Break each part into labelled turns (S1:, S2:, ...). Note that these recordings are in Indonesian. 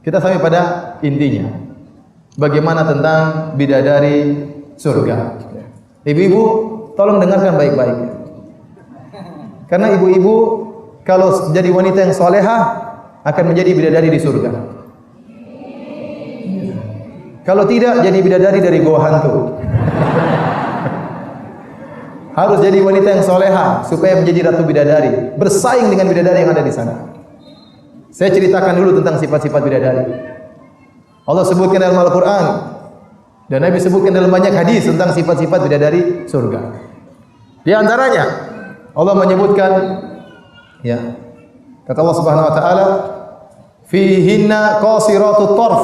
S1: Kita sampai pada intinya. Bagaimana tentang bidadari surga? Ibu-ibu, tolong dengarkan baik-baik. Karena ibu-ibu kalau jadi wanita yang solehah akan menjadi bidadari di surga. Kalau tidak, jadi bidadari dari goa hantu. Harus jadi wanita yang solehah supaya menjadi ratu bidadari, bersaing dengan bidadari yang ada di sana. Saya ceritakan dulu tentang sifat-sifat bidadari. Allah sebutkan dalam Al-Quran dan Nabi sebutkan dalam banyak hadis tentang sifat-sifat bidadari surga. Di antaranya Allah menyebutkan, ya, kata Allah Subhanahu Wa Taala, fihinna qasiratut tarf,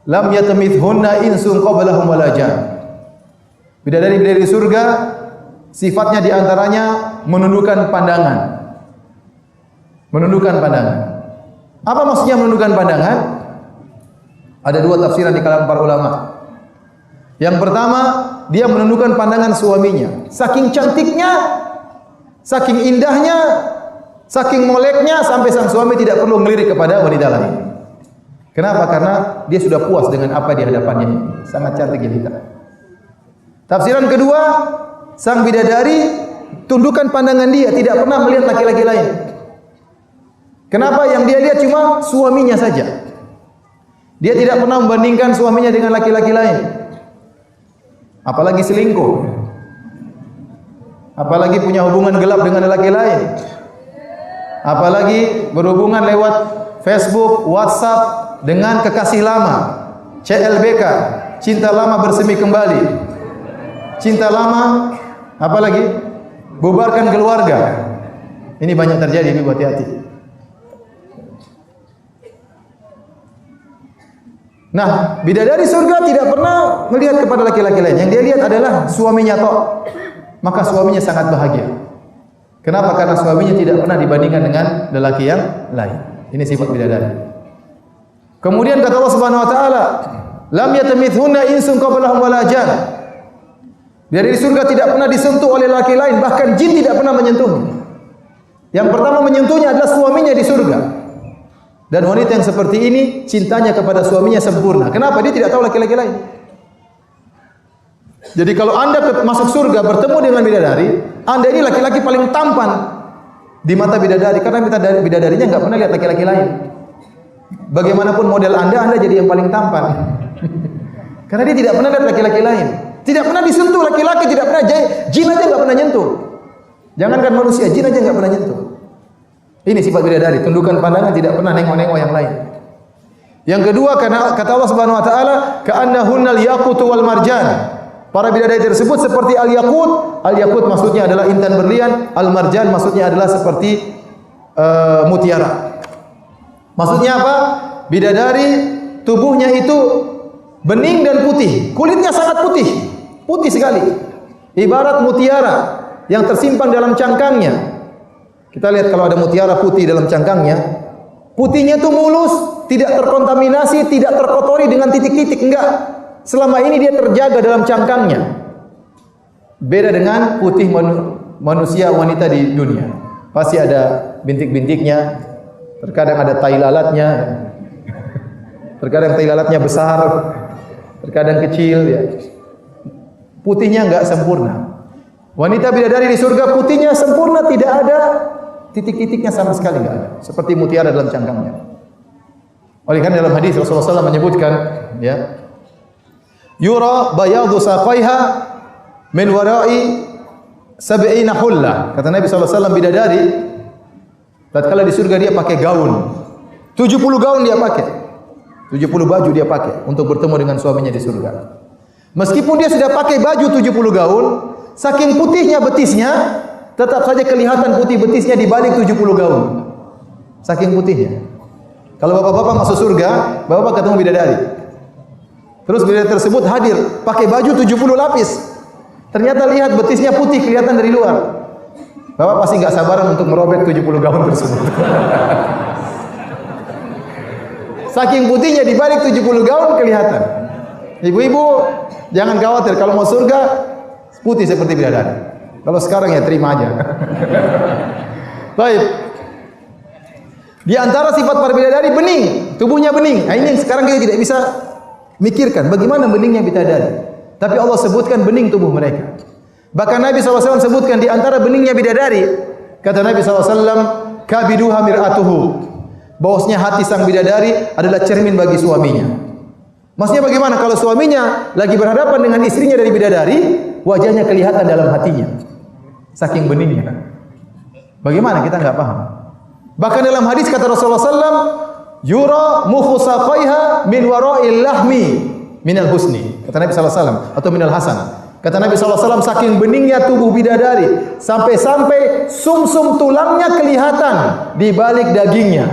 S1: lam yatamithunna insun qablahum wala jan. Bidadari-bidadari surga sifatnya di antaranya menundukkan pandangan. Menundukkan pandangan. Apa maksudnya menundukkan pandangan? Ada dua tafsiran di kalangan para ulama. Yang pertama, dia menundukkan pandangan suaminya. Saking cantiknya, saking indahnya, saking moleknya sampai sang suami tidak perlu melirik kepada wanita lain. Kenapa? Karena dia sudah puas dengan apa di hadapannya. Sangat cantik jelita. Tafsiran kedua, sang bidadari tundukkan pandangan dia, tidak pernah melihat laki-laki lain. Kenapa? Yang dia lihat cuma suaminya saja. Dia tidak pernah membandingkan suaminya dengan laki-laki lain. Apalagi selingkuh. Apalagi punya hubungan gelap dengan laki lain. Apalagi berhubungan lewat Facebook, WhatsApp dengan kekasih lama. CLBK, cinta lama bersemi kembali. Cinta lama, apalagi bubarkan keluarga. Ini banyak terjadi, Ibu, hati-hati. Nah, bidadari surga tidak pernah melihat kepada laki-laki lain. Yang dia lihat adalah suaminya tok. Maka suaminya sangat bahagia. Kenapa? Karena suaminya tidak pernah dibandingkan dengan lelaki yang lain. Ini sifat bidadari. Kemudian kata Allah Subhanahu Wa Taala, lam yatamithunna insun qablahum wala jan. Bidadari surga tidak pernah disentuh oleh laki lain, bahkan jin tidak pernah menyentuhnya. Yang pertama menyentuhnya adalah suaminya di surga. Dan wanita yang seperti ini cintanya kepada suaminya sempurna. Kenapa? Dia tidak tahu laki-laki lain. Jadi kalau Anda masuk surga bertemu dengan bidadari, Anda ini laki-laki paling tampan di mata bidadari karena bidadarinya enggak pernah lihat laki-laki lain. Bagaimanapun model Anda jadi yang paling tampan. Karena dia tidak pernah lihat laki-laki lain. Tidak pernah disentuh laki-laki, tidak pernah jin aja enggak pernah nyentuh. Jangankan manusia, jin aja enggak pernah nyentuh. Ini sifat bidadari, tundukkan pandangan, tidak pernah nengok-nengok yang lain. Yang kedua, karena kata Allah Subhanahu Wa Taala, ka'annahunnal yaqutu wal marjan. Para bidadari tersebut seperti al-yaqut. Al-yaqut maksudnya adalah intan berlian, al-marjan maksudnya adalah seperti mutiara. Maksudnya apa? Bidadari tubuhnya itu bening dan putih, kulitnya sangat putih, putih sekali. Ibarat mutiara yang tersimpan dalam cangkangnya. Kita lihat kalau ada mutiara putih dalam cangkangnya, putihnya itu mulus, tidak terkontaminasi, tidak terkotori dengan titik-titik, enggak. Selama ini dia terjaga dalam cangkangnya. Beda dengan putih manusia wanita di dunia. Pasti ada bintik-bintiknya, terkadang ada tai lalatnya, terkadang tai lalatnya besar, terkadang kecil, ya. Putihnya enggak sempurna. Wanita bidadari di surga putihnya sempurna, tidak ada titik-titiknya sama sekali enggak ada, seperti mutiara dalam cangkangnya. Oleh karena dalam hadis Rasulullah SAW menyebutkan, ya, yura bayadu saqaiha min wara'i sab'ina hulla. Kata Nabi SAW, bidadari tatkala di surga dia pakai gaun. 70 gaun dia pakai. 70 baju dia pakai untuk bertemu dengan suaminya di surga. Meskipun dia sudah pakai baju 70 gaun, saking putihnya betisnya, tetap saja kelihatan putih betisnya di balik 70 gaun. Saking putihnya. Kalau bapak-bapak masuk surga, bapak ketemu bidadari. Terus bidadari tersebut hadir, pakai baju 70 lapis. Ternyata lihat betisnya putih, kelihatan dari luar. Bapak pasti enggak sabaran untuk merobek 70 gaun tersebut. Saking putihnya di balik 70 gaun kelihatan. Ibu-ibu, jangan khawatir kalau mau surga putih seperti bidadari. Kalau sekarang ya terima aja. Baik. Di antara sifat para bidadari bening, tubuhnya bening. Nah, ini yang sekarang kita tidak bisa mikirkan bagaimana beningnya bidadari. Tapi Allah sebutkan bening tubuh mereka. Bahkan Nabi SAW sebutkan di antara beningnya bidadari, kata Nabi SAW, kabiduha mir'atuhu. Bahwasanya hati sang bidadari adalah cermin bagi suaminya. Maksudnya bagaimana kalau suaminya lagi berhadapan dengan istrinya dari bidadari, wajahnya kelihatan dalam hatinya. Saking beningnya. Bagaimana kita enggak paham? Bahkan dalam hadis kata Rasulullah SAW, yura mukhu saqaiha min wara'il lahmi minal husni. Kata Nabi SAW, atau minal hasan. Kata Nabi SAW, saking beningnya tubuh bidadari, sampai-sampai sumsum tulangnya kelihatan di balik dagingnya.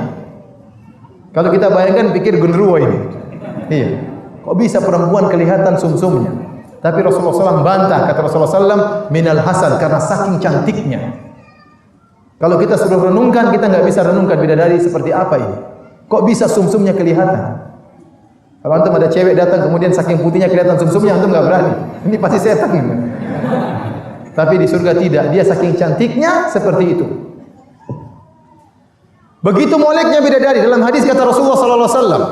S1: Kalau kita bayangkan, pikir genderuwo ini. Iya. Kok bisa perempuan kelihatan sumsumnya? Tapi Rasulullah SAW bantah. Kata Rasulullah SAW, minal hasan, karena saking cantiknya. Kalau kita suruh renungkan, kita nggak bisa renungkan bidadari seperti apa ini. Kok bisa sumsumnya kelihatan? Kalau antum ada cewek datang kemudian saking putihnya kelihatan sumsumnya, antum nggak berani. Ini pasti setan. Tapi di surga tidak. Dia saking cantiknya seperti itu. Begitu moleknya bidadari. Dalam hadis kata Rasulullah sallallahu alaihi wasallam,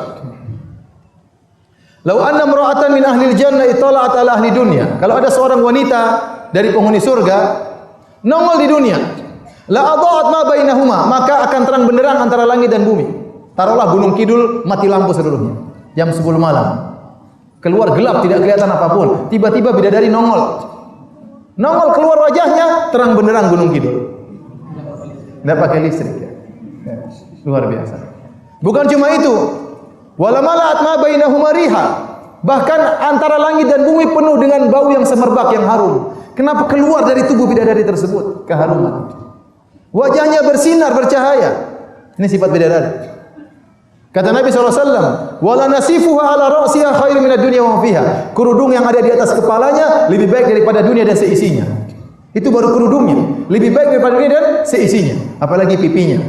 S1: "Lau anna imra'atan min ahli jannah itala'at ala ahli dunya." Kalau ada seorang wanita dari penghuni surga nongol di dunia, la adha'at ma bainahuma, maka akan terang benderang antara langit dan bumi. Taruhlah Gunung Kidul mati lampu seluruhnya. Jam 10 malam. Keluar gelap, tidak kelihatan apapun. Tiba-tiba bidadari nongol. Nongol keluar wajahnya, terang benderang Gunung Kidul. Tidak pakai listrik ya. Luar biasa. Bukan cuma itu. Wala mala'at ma bainahuma riha. Bahkan antara langit dan bumi penuh dengan bau yang semerbak, yang harum. Kenapa keluar dari tubuh bidadari tersebut? Keharuman. Wajahnya bersinar, bercahaya. Ini sifat bidadari. Kata Nabi SAW, wala nasifuha ala ra'siha khairu minad dunya wa fiha. Kerudung yang ada di atas kepalanya lebih baik daripada dunia dan seisinya. Itu baru kerudungnya, lebih baik daripada dunia dan seisinya, apalagi pipinya.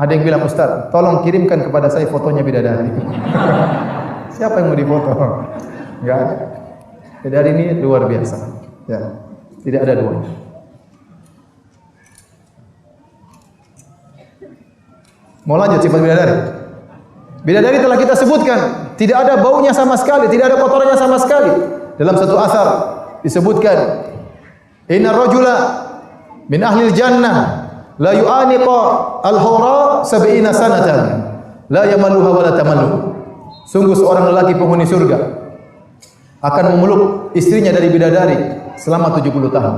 S1: Ada yang bilang, Ustaz, tolong kirimkan kepada saya fotonya bidadari. Siapa yang mau difoto? Enggak ada. Bidadari ini luar biasa. Ya, tidak ada duanya. Mau lanjut sifat bidadari? Bidadari telah kita sebutkan, tidak ada baunya sama sekali, tidak ada kotorannya sama sekali. Dalam satu asar disebutkan, inna rajula min ahli jannah la yu'aniqa al-hura 70 sanatan la yamalluha wa la tamallu. Sungguh seorang lelaki penghuni surga akan memeluk istrinya dari bidadari selama 70 tahun.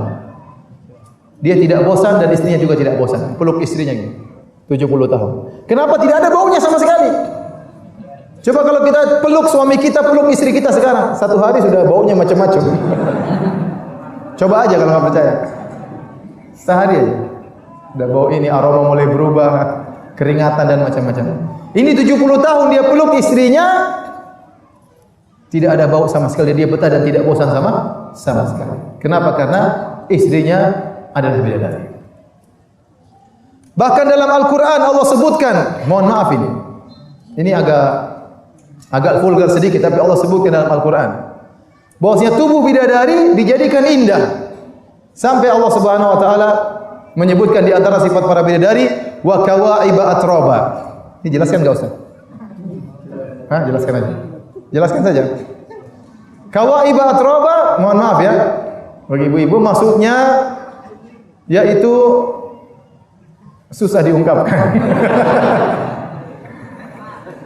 S1: Dia tidak bosan dan istrinya juga tidak bosan. Peluk istrinya gitu. 70 tahun. Kenapa tidak ada baunya sama sekali? Coba kalau kita peluk suami kita, peluk istri kita sekarang, satu hari sudah baunya macam-macam. Coba aja kalau nggak percaya. Sehari aja. Udah bau ini, aroma mulai berubah, keringatan dan macam-macam. Ini 70 tahun dia peluk istrinya, tidak ada bau sama sekali, dia betah dan tidak bosan sama sekali. Kenapa? Karena istrinya adalah bidadari. Bahkan dalam Al-Quran Allah sebutkan, mohon maaf ini agak vulgar sedikit, tapi Allah sebutkan dalam Al-Quran, bahwasanya tubuh bidadari dijadikan indah. Sampai Allah Subhanahu Wa Taala menyebutkan di antara sifat para bidadari, wa kawaiba atroba. Ini jelaskan enggak Ustaz? Hah, jelaskan aja. Jelaskan saja. Kawaiba atroba, mohon maaf ya, bagi ibu-ibu maksudnya yaitu susah diungkapkan.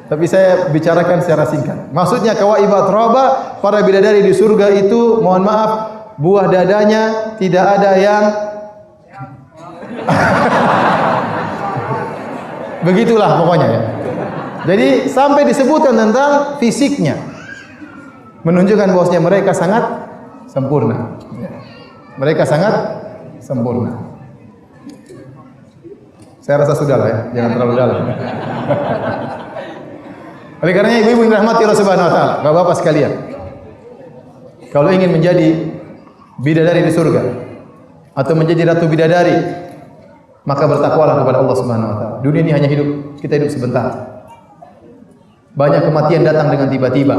S1: Tapi saya bicarakan secara singkat. Maksudnya kawaibat roba, para bidadari di surga itu, mohon maaf, buah dadanya tidak ada yang begitulah pokoknya ya. Jadi sampai disebutkan tentang fisiknya, menunjukkan bahwasanya mereka sangat sempurna. Mereka sangat sempurna. Saya rasa sudah lah ya, jangan terlalu dalam. Oleh karenanya ibu-ibu yang dirahmati Allah Subhanahu Wa Taala, bapak-bapak sekalian, kalau ingin menjadi bidadari di surga atau menjadi ratu bidadari, maka bertakwalah kepada Allah Subhanahu Wa Taala. Dunia ini hanya kita hidup sebentar. Banyak kematian datang dengan tiba-tiba.